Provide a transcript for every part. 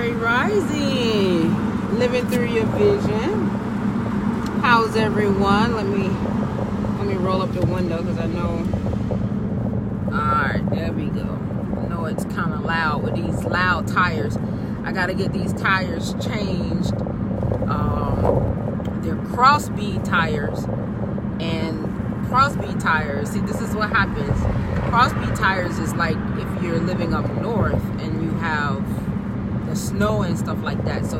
Great Rising, living through your vision. How's everyone? Let me roll up the window because I know. Alright, there we go. I know it's kind of loud with these loud tires. I got to get these tires changed. They're crossbead tires, and crossbead tires, see, this is what happens. Crossbead tires is like if you're living up north and you have the snow and stuff like that, so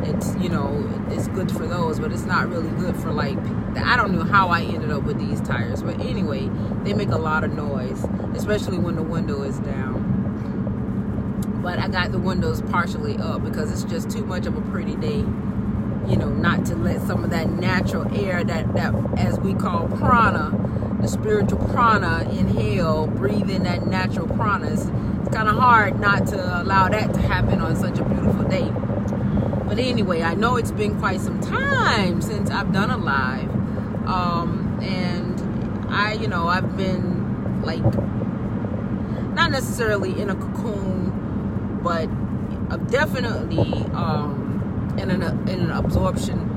it's, you know, it's good for those, but it's not really good for, like, I don't know how I ended up with these tires, but anyway, they make a lot of noise, especially when the window is down. But I got the windows partially up because it's just too much of a pretty day, you know, not to let some of that natural air that as we call prana, the spiritual prana, inhale, breathe in that natural prana. It's kind of hard not to allow that to happen on such a beautiful day. But anyway, I know it's been quite some time since I've done a live. And I've been, like, not necessarily in a cocoon, but definitely in an absorption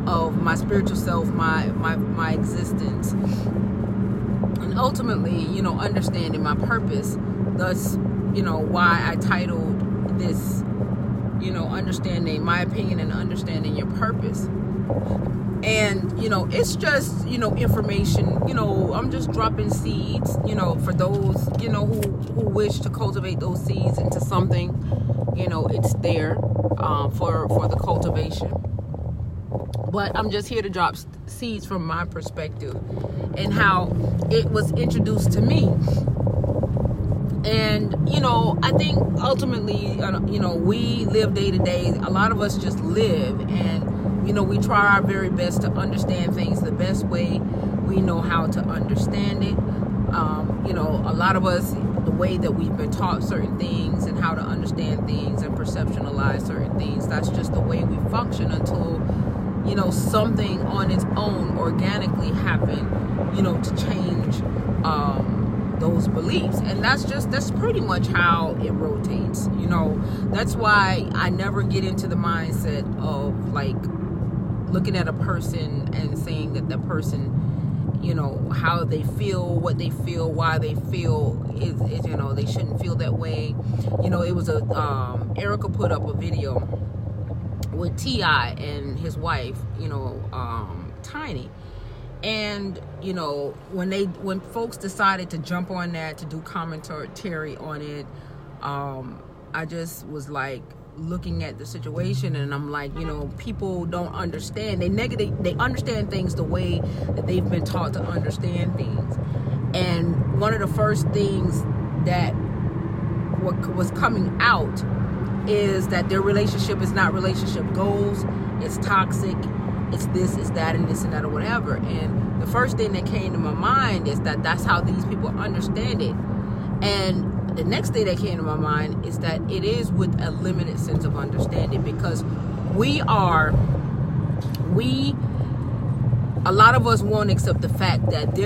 of my spiritual self, my existence, and ultimately, you know, understanding my purpose. Thus, you know, why I titled this, you know, understanding my opinion and understanding your purpose. And, you know, it's just, you know, information. You know, I'm just dropping seeds, you know, for those, you know, who wish to cultivate those seeds into something. You know, it's there for the cultivation. But I'm just here to drop seeds from my perspective and how it was introduced to me. And, you know, I think ultimately, you know, we live day to day. A lot of us just live, and, you know, we try our very best to understand things the best way we know how to understand it. You know, a lot of us, the way that we've been taught certain things and how to understand things and perceptualize certain things, that's just the way we function until, you know, something on its own organically happened, you know, to change those beliefs. And that's pretty much how it rotates. You know, that's why I never get into the mindset of, like, looking at a person and saying that that person, you know, how they feel, what they feel, why they feel is, you know, they shouldn't feel that way. You know, it was Erica put up a video with T.I. and his wife, you know, Tiny. And, you know, when folks decided to jump on that, to do commentary on it, I just was like looking at the situation, and I'm like, you know, people don't understand. They understand things the way that they've been taught to understand things. And one of the first things that was coming out is that their relationship is not relationship goals. It's toxic. It's this, it's that, and this and that, or whatever. And the first thing that came to my mind is that that's how these people understand it. And the next thing that came to my mind is that it is with a limited sense of understanding, because a lot of us won't accept the fact that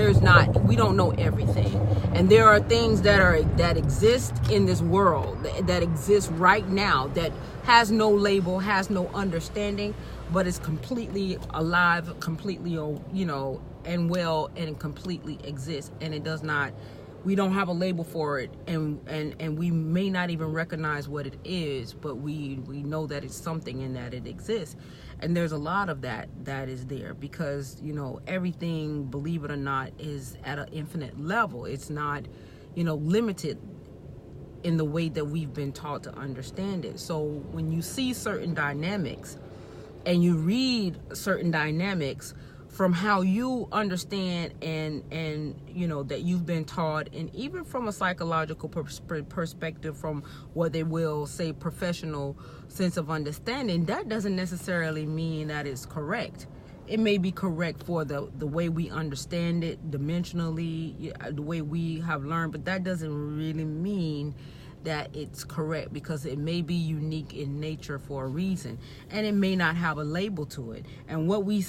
we don't know everything. And there are things that exist in this world, that exist right now, that has no label, has no understanding, but is completely alive, completely, you know, and well, and completely exists. And it does not, we don't have a label for it, and we may not even recognize what it is, but we know that it's something and that it exists. And there's a lot of that is there, because, you know, everything, believe it or not, is at an infinite level. It's not, you know, limited in the way that we've been taught to understand it. So when you see certain dynamics and you read certain dynamics from how you understand and you know, that you've been taught, and even from a psychological perspective, from what they will say professional sense of understanding, that doesn't necessarily mean that it's correct. It may be correct for the way we understand it dimensionally, the way we have learned, but that doesn't really mean that it's correct, because it may be unique in nature for a reason, and it may not have a label to it. And what we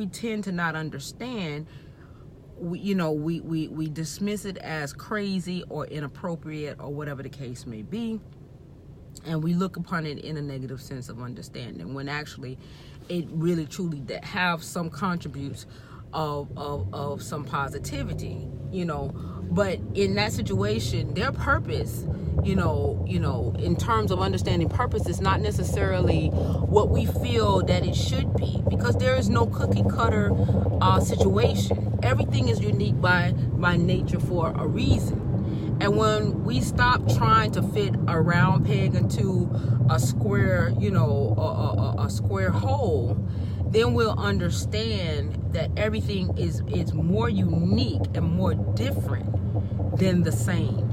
tend to not understand, we dismiss it as crazy or inappropriate or whatever the case may be. And we look upon it in a negative sense of understanding, when actually it really truly have some contributes of some positivity, but in that situation, their purpose, in terms of understanding purpose, is not necessarily what we feel that it should be, because there is no cookie cutter situation. Everything is unique by nature for a reason. And when we stop trying to fit a round peg into a square, a square hole, then we'll understand that everything is more unique and more different than the same.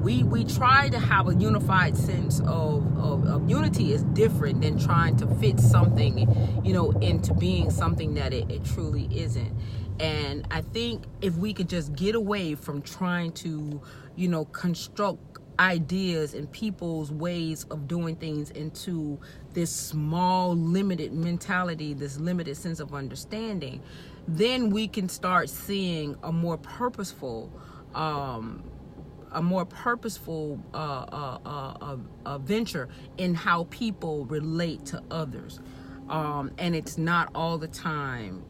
We try to have a unified sense of unity is different than trying to fit something, into being something that it truly isn't. And I think if we could just get away from trying to, construct ideas and people's ways of doing things into this small, limited mentality, this limited sense of understanding, then we can start seeing a more purposeful venture in how people relate to others. And it's not all the time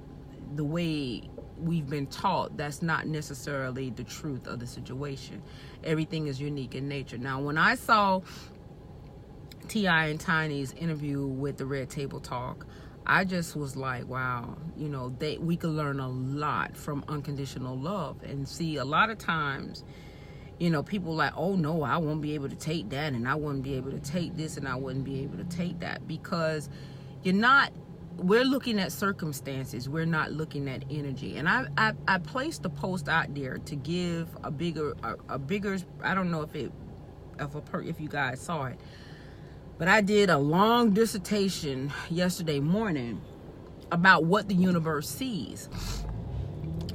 the way we've been taught. That's not necessarily the truth of the situation. Everything is unique in nature. Now, when I saw T.I. and Tiny's interview with the Red Table Talk, I just was like, wow, we could learn a lot from unconditional love. And see, a lot of times, people like, oh no, I won't be able to take that, and I wouldn't be able to take this, and I wouldn't be able to take that, because we're looking at circumstances, we're not looking at energy. And I placed a post out there to give a bigger, I don't know if you guys saw it, but I did a long dissertation yesterday morning about what the universe sees.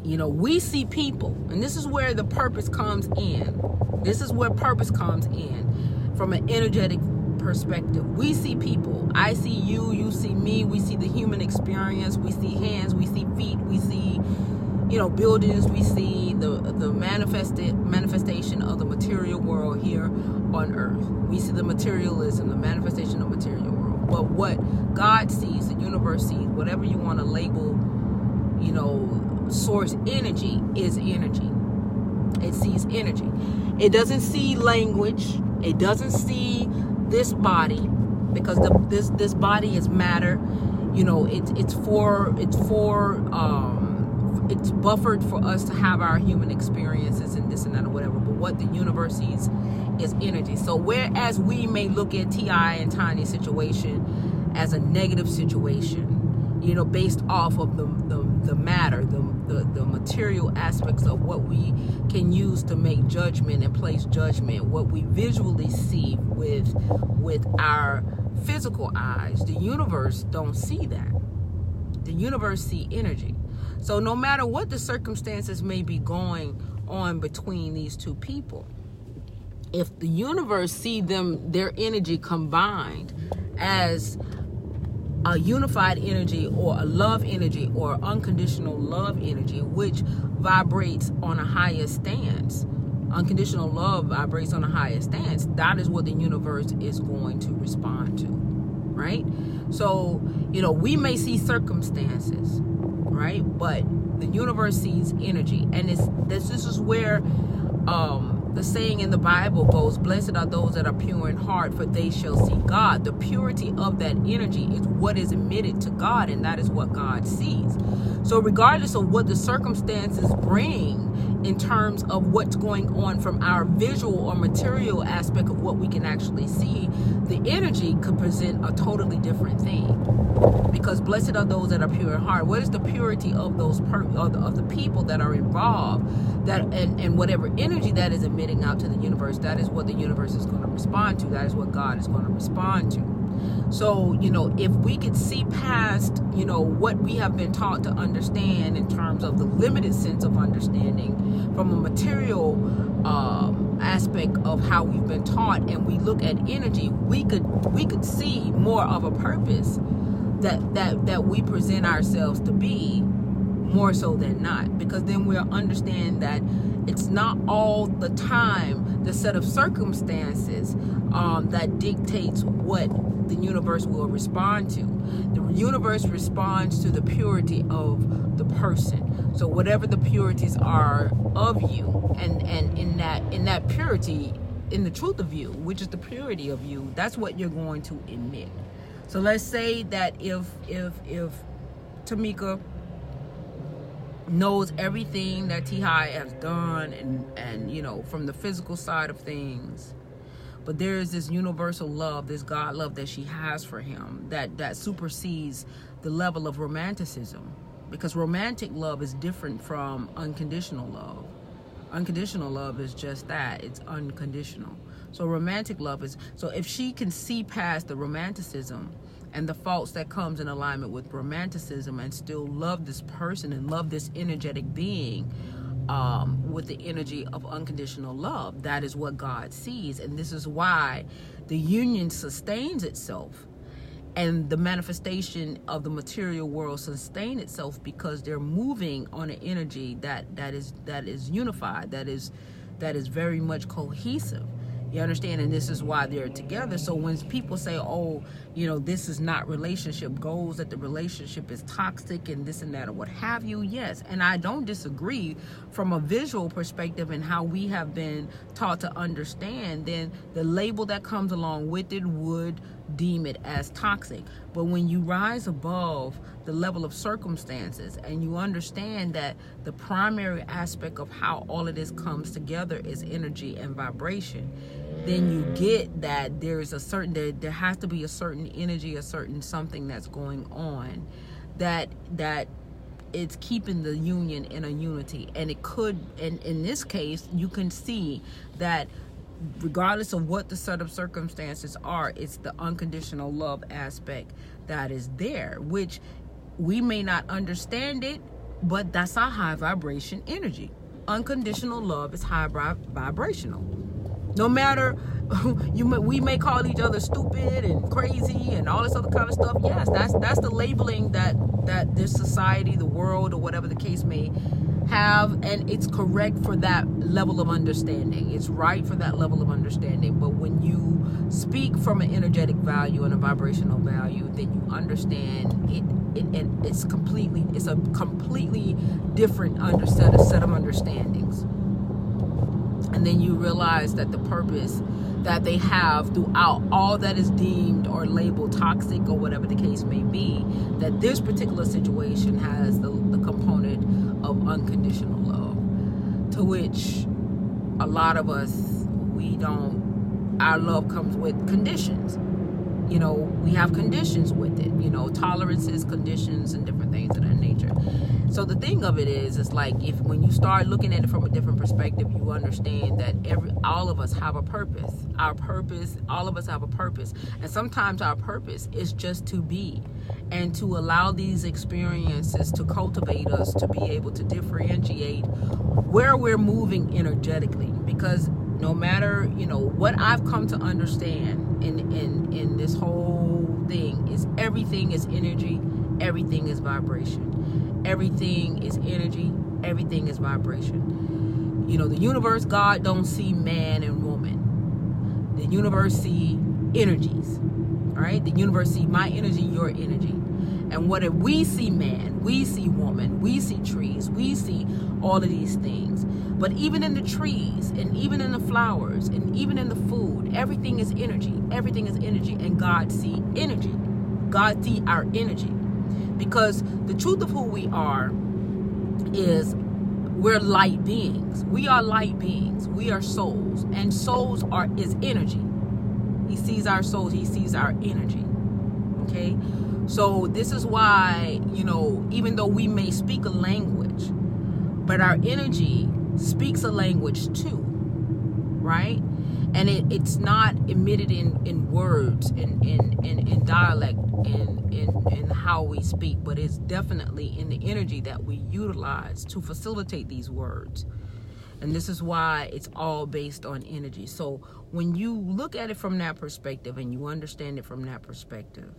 We see people, and this is where the purpose comes in. This is where purpose comes in from an energetic perspective. We see people. I see you, you see me, we see the human experience, we see hands, we see feet, we see, buildings, we see the manifestation of the material world here on earth. We see the materialism, the manifestation of the material world. But what God sees, the universe sees, whatever you want to label, source energy, is energy. It sees energy. It doesn't see language. It doesn't see this body, because this body is matter. It's buffered for us to have our human experiences and this and that or whatever. But what the universe sees is energy. So whereas we may look at T.I. and Tiny's situation as a negative situation, based off of the matter, the material aspects of what we can use to make judgment and place judgment, what we visually see with our physical eyes, the universe don't see that. The universe see energy. So no matter what the circumstances may be going on between these two people, if the universe see their energy combined as a unified energy, or a love energy, or unconditional love energy, which vibrates on a higher stance. Unconditional love vibrates on a higher stance. That is what the universe is going to respond to, right? So, we may see circumstances, right? But the universe sees energy. And this is where the saying in the Bible goes, blessed are those that are pure in heart, for they shall see God. The purity of that energy is what is emitted to God, and that is what God sees. So regardless of what the circumstances bring in terms of what's going on from our visual or material aspect of what we can actually see, the energy could present a totally different thing. Because blessed are those that are pure in heart. What is the purity of those of the people that are involved, that and whatever energy that is emitting out to the universe, that is what the universe is going to respond to. That is what God is going to respond to. So, if we could see past, what we have been taught to understand in terms of the limited sense of understanding from a material aspect of how we've been taught, and we look at energy, we could see more of a purpose that we present ourselves to be, more so than not, because then we'll understand that it's not all the time the set of circumstances that dictates what the universe will respond to. The universe responds to the purity of the person. So whatever the purities are of you, and in that purity, in the truth of you, which is the purity of you, that's what you're going to emit. So let's say that if Tamika knows everything that T.I. has done and you know, from the physical side of things, but there is this universal love, this God love that she has for him that supersedes the level of romanticism, because romantic love is different from unconditional love. Unconditional love is just that, it's unconditional. So romantic love is, so if she can see past the romanticism and the faults that comes in alignment with romanticism and still love this person and love this energetic being with the energy of unconditional love, that is what God sees. And this is why the union sustains itself and the manifestation of the material world sustain itself, because they're moving on an energy that is unified, that is very much cohesive. You understand? And this is why they're together. So when people say, oh, you know, this is not relationship goals, that the relationship is toxic and this and that or what have you, yes. And I don't disagree from a visual perspective and how we have been taught to understand, then the label that comes along with it would deem it as toxic. But when you rise above the level of circumstances and you understand that the primary aspect of how all of this comes together is energy and vibration, then you get that there's a certain, there has to be a certain energy, a certain something that's going on that it's keeping the union in a unity. And it could, and in this case, you can see that regardless of what the set of circumstances are, it's the unconditional love aspect that is there, which we may not understand it, but that's our high vibration energy. Unconditional love is high vibrational. No matter, we may call each other stupid and crazy and all this other kind of stuff. Yes, that's the labeling that this society, the world, or whatever the case may have, and it's correct for that level of understanding. It's right for that level of understanding. But when you speak from an energetic value and a vibrational value, then you understand it and it's a completely different set of understandings. And then you realize that the purpose that they have throughout all that is deemed or labeled toxic or whatever the case may be, that this particular situation has the component of unconditional love, to which a lot of us, our love comes with conditions. You know, we have conditions with it, you know, tolerances, conditions, and different things of that nature. So the thing of it is like, when you start looking at it from a different perspective, you understand that all of us have a purpose. All of us have a purpose. And sometimes our purpose is just to be, and to allow these experiences to cultivate us to be able to differentiate where we're moving energetically. Because no matter, you know, what I've come to understand in this whole thing is everything is energy, everything is vibration. Everything is energy, everything is vibration. You know, the universe, God don't see man and woman. The universe see energies. All right? The universe see my energy, your energy. And what if we see man, we see woman, we see trees, we see all of these things. But even in the trees, and even in the flowers, and even in the food, everything is energy. Everything is energy. And God see energy. God see our energy. Because the truth of who we are is we're light beings. We are light beings. We are souls. And souls is energy. He sees our souls. He sees our energy. Okay? So this is why, you know, even though we may speak a language, but our energy speaks a language too, right? And it's not emitted in words, in dialect, in how we speak, but it's definitely in the energy that we utilize to facilitate these words. And this is why it's all based on energy. So when you look at it from that perspective and you understand it from that perspective,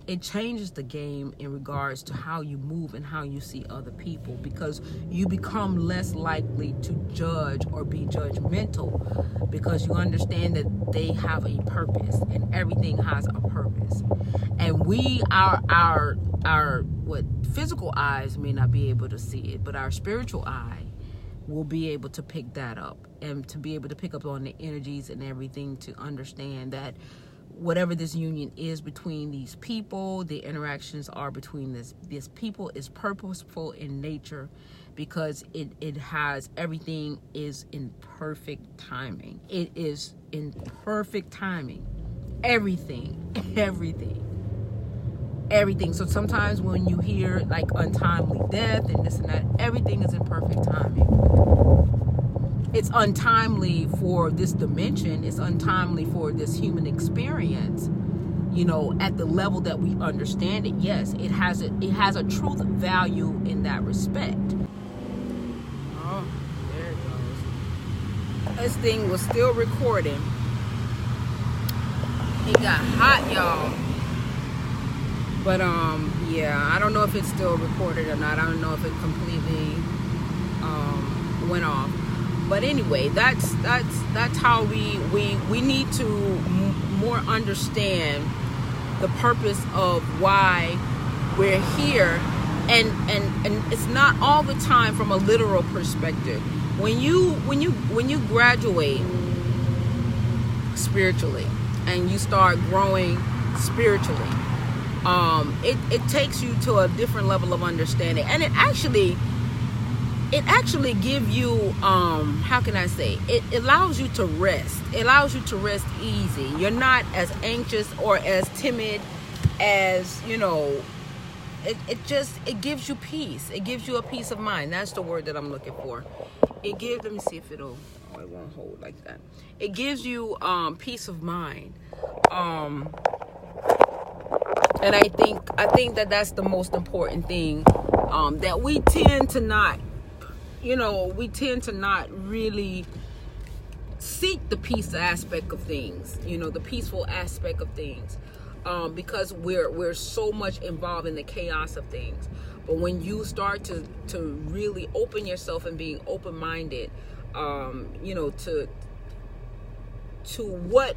it changes the game in regards to how you move and how you see other people, because you become less likely to judge or be judgmental, because you understand that they have a purpose and everything has a purpose. And our what physical eyes may not be able to see it, but our spiritual eye will be able to pick that up, and to be able to pick up on the energies and everything, to understand that whatever this union is between these people, the interactions are between this people, is purposeful in nature, because it has, everything is in perfect timing. It is in perfect timing. Everything. So sometimes when you hear like untimely death and this and that, everything is in perfect timing. It's untimely for this dimension. It's untimely for this human experience. At the level that we understand it, yes, it has a truth value in that respect. Oh, there it goes. This thing was still recording. It got hot, y'all. But yeah, I don't know if it's still recorded or not. I don't know if it completely went off. But anyway, that's how we need to more understand the purpose of why we're here, and it's not all the time from a literal perspective. When you graduate spiritually and you start growing spiritually, it takes you to a different level of understanding, and it actually gives you, how can I say, it allows you to rest. It allows you to rest easy. You're not as anxious or as timid as, it gives you peace. It gives you a peace of mind. That's the word that I'm looking for. Let me see if it won't hold like that. It gives you peace of mind. And I think that that's the most important thing, that we tend to not, really seek the peace aspect of things, the peaceful aspect of things, because we're so much involved in the chaos of things. But when you start to really open yourself and being open-minded, to what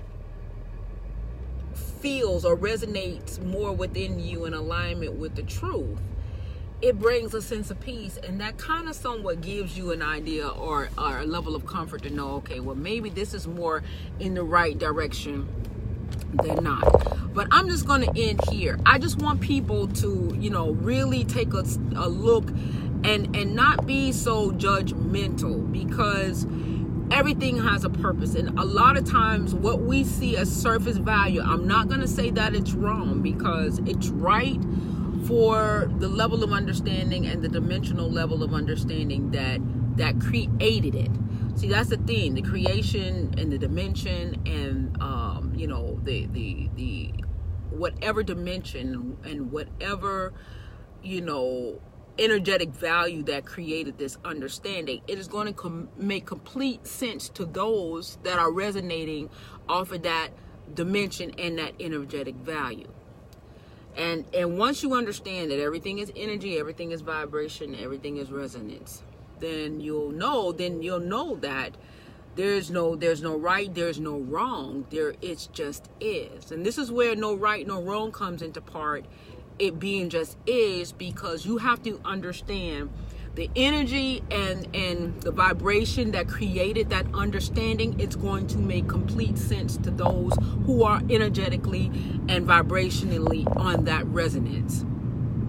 feels or resonates more within you in alignment with the truth, it brings a sense of peace, and that kind of somewhat gives you an idea or a level of comfort to know, okay, well, maybe this is more in the right direction than not. But I'm just going to end here. I just want people to, really take a look and not be so judgmental, because everything has a purpose. And a lot of times what we see as surface value, I'm not going to say that it's wrong, because it's right for the level of understanding and the dimensional level of understanding that created it. See, that's the thing, the creation and the dimension and the whatever dimension and whatever energetic value that created this understanding, it is going to make complete sense to those that are resonating off of that dimension and that energetic value. And once you understand that everything is energy, everything is vibration, everything is resonance, then you'll know that there's no right, there's no wrong. It's just is. And this is where no right, no wrong comes into part. It being just is, because you have to understand the energy and the vibration that created that understanding. It's going to make complete sense to those who are energetically and vibrationally on that resonance.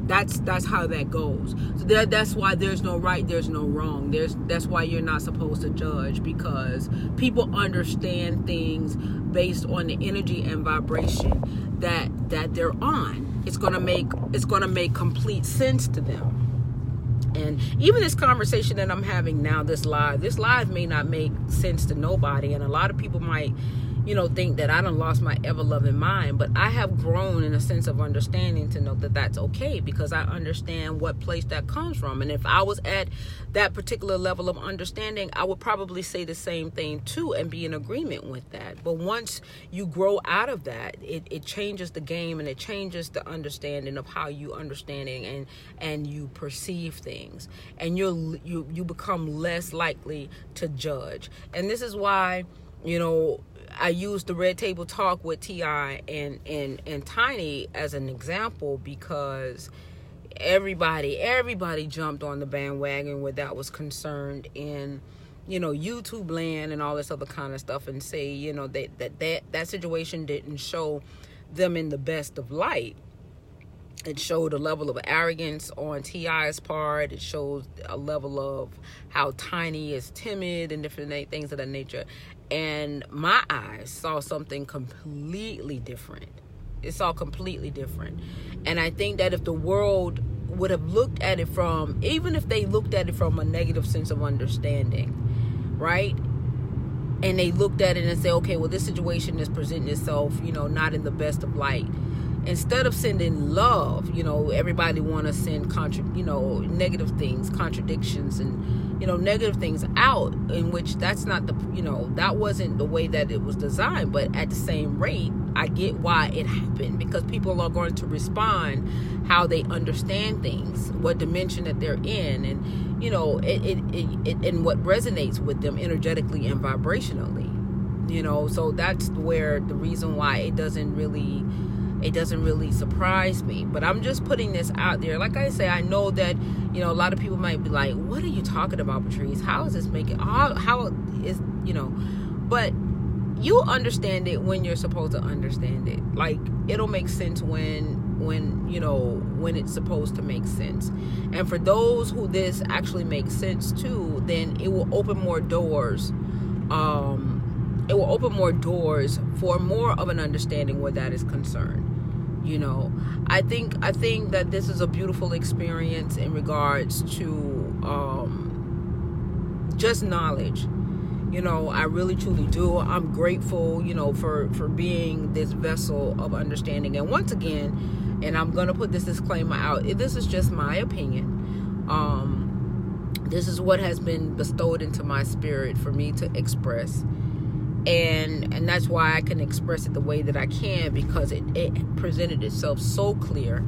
That's how that goes. So that's why there's no right, there's no wrong. That's why you're not supposed to judge, because people understand things based on the energy and vibration that they're on. It's gonna make complete sense to them. And even this conversation that I'm having now, this live may not make sense to nobody, and a lot of people might think that I done lost my ever-loving mind. But I have grown in a sense of understanding to know that that's okay, because I understand what place that comes from. And if I was at that particular level of understanding, I would probably say the same thing too and be in agreement with that. But once you grow out of that, it changes the game, and it changes the understanding of how you understanding and you perceive things, and you become less likely to judge. And this is why, I use the Red Table Talk with T.I. and Tiny as an example, because everybody jumped on the bandwagon where that was concerned in, YouTube land and all this other kind of stuff, and say, that situation didn't show them in the best of light. It showed a level of arrogance on T.I.'s part. It shows a level of how Tiny is timid and different things of that nature. And my eyes saw something completely different. It saw completely different. And I think that if the world would have looked at it even if they looked at it from a negative sense of understanding, right? And they looked at it and say, okay, well, this situation is presenting itself, not in the best of light. Instead of sending love, everybody want to send negative things, contradictions, and negative things out, in which that's not that wasn't the way that it was designed. But at the same rate, I get why it happened, because people are going to respond how they understand things, what dimension that they're in, and it and what resonates with them energetically and vibrationally. So that's where the reason why it doesn't really surprise me. But I'm just putting this out there. Like I say, I know that, a lot of people might be like, what are you talking about, Patrice? How is this making, how is, but you understand it when you're supposed to understand it. Like, it'll make sense when it's supposed to make sense. And for those who this actually makes sense to, then it will open more doors. It will open more doors for more of an understanding where that is concerned. I think that this is a beautiful experience in regards to just knowledge. I really truly do. I'm grateful, for being this vessel of understanding. And once again, and I'm gonna put this disclaimer out, this is just my opinion. This is what has been bestowed into my spirit for me to express. And that's why I can express it the way that I can, because it presented itself so clear,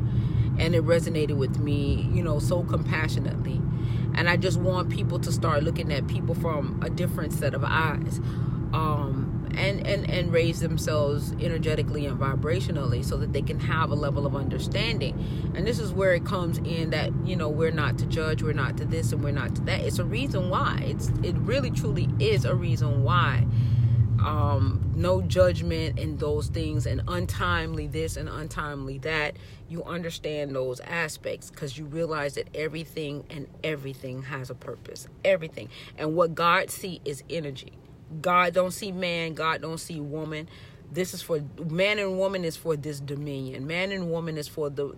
and it resonated with me, so compassionately. And I just want people to start looking at people from a different set of eyes, and raise themselves energetically and vibrationally, so that they can have a level of understanding. And this is where it comes in that, we're not to judge, we're not to this, and we're not to that. It's a reason why. It really truly is a reason why. No judgment in those things, and untimely this and untimely that. You understand those aspects, because you realize that everything has a purpose. Everything. And what God see is energy. God don't see man. God don't see woman. This is for man and woman, is for this dominion. Man and woman is for the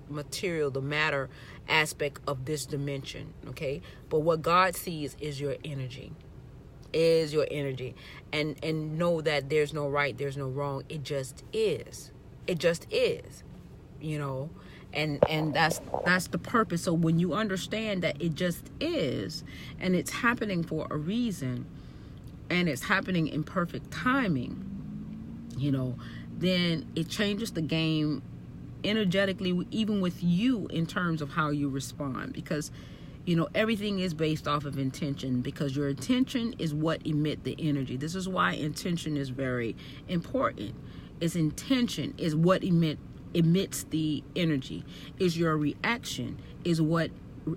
material, the matter aspect of this dimension. Okay. But what God sees is your energy. And know that there's no right, there's no wrong. It just is. And that's the purpose. So when you understand that it just is, and it's happening for a reason, and it's happening in perfect timing, then it changes the game energetically, even with you, in terms of how you respond. Because everything is based off of intention, because your intention is what emit the energy. This is why intention is very important. Its intention is what emits the energy. Is your reaction is what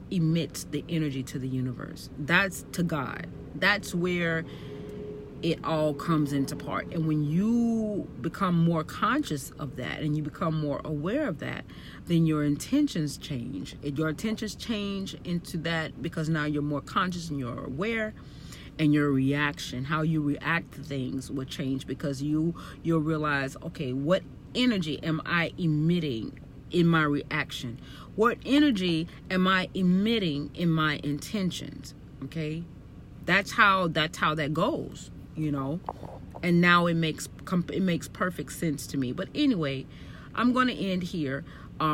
emits the energy to the universe. That's to God. That's where it all comes into part. And when you become more conscious of that, and you become more aware of that, then your intentions change. Your intentions change into that, because now you're more conscious and you're aware, and your reaction, how you react to things, will change, because you'll realize, okay, what energy am I emitting in my reaction? What energy am I emitting in my intentions? Okay, that's how that goes. And now it makes perfect sense to me. But anyway, I'm going to end here.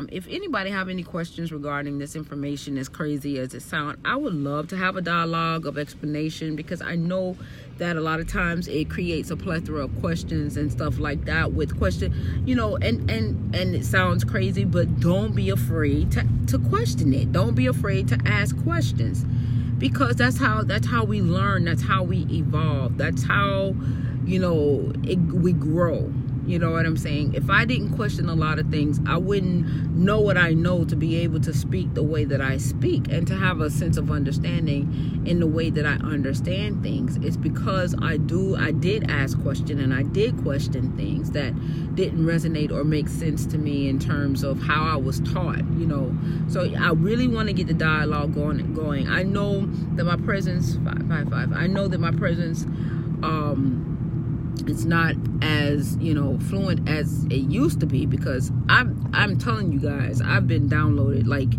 If anybody have any questions regarding this information, as crazy as it sounds, I would love to have a dialogue of explanation, because I know that a lot of times it creates a plethora of questions and stuff like that with question, and it sounds crazy, but don't be afraid to question it. Don't be afraid to ask questions, because that's how we learn. That's how we evolve. That's how, we grow. You know what I'm saying? If I didn't question a lot of things, I wouldn't know what I know to be able to speak the way that I speak and to have a sense of understanding in the way that I understand things. It's because I did ask questions, and I did question things that didn't resonate or make sense to me in terms of how I was taught, So I really want to get the dialogue going. I know that my presence, I know that my presence, it's not as fluent as it used to be, because I'm telling you guys, I've been downloaded. Like,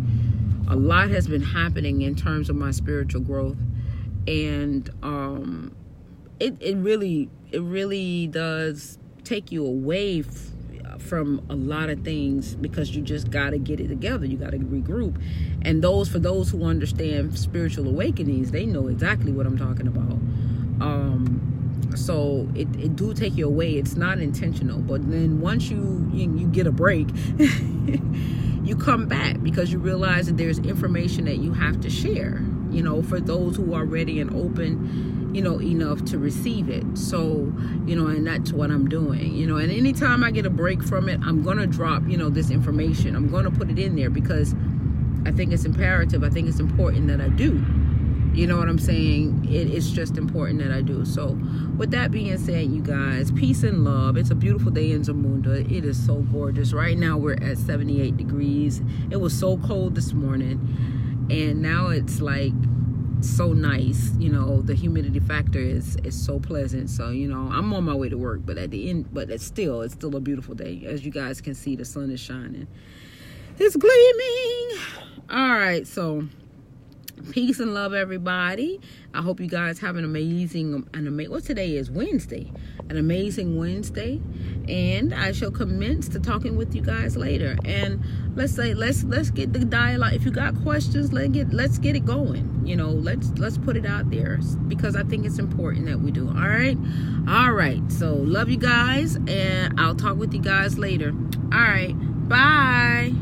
a lot has been happening in terms of my spiritual growth, and it really does take you away from a lot of things, because you just got to get it together. You got to regroup. And for those who understand spiritual awakenings, they know exactly what I'm talking about. So it do take you away. It's not intentional, but then once you get a break, you come back, because you realize that there's information that you have to share, for those who are ready and open, enough to receive it. So, and that's what I'm doing, and anytime I get a break from it, I'm going to drop, this information. I'm going to put it in there, because I think it's imperative. I think it's important that I do. You know what I'm saying? It's just important that I do. So with that being said, you guys, peace and love. It's a beautiful day in Zamunda. It is so gorgeous. Right now we're at 78 degrees. It was so cold this morning, and now it's like so nice. The humidity factor is so pleasant. So, I'm on my way to work, but at the end, but it's still a beautiful day. As you guys can see, the sun is shining. It's gleaming. All right, so peace and love, everybody. I hope you guys have an amazing well, today is Wednesday, an amazing Wednesday, and I shall commence to talking with you guys later. And let's get the dialogue. If you got questions, let's get it going. Let's put it out there, because I think it's important that we do. All right. So love you guys, and I'll talk with you guys later. All right, bye.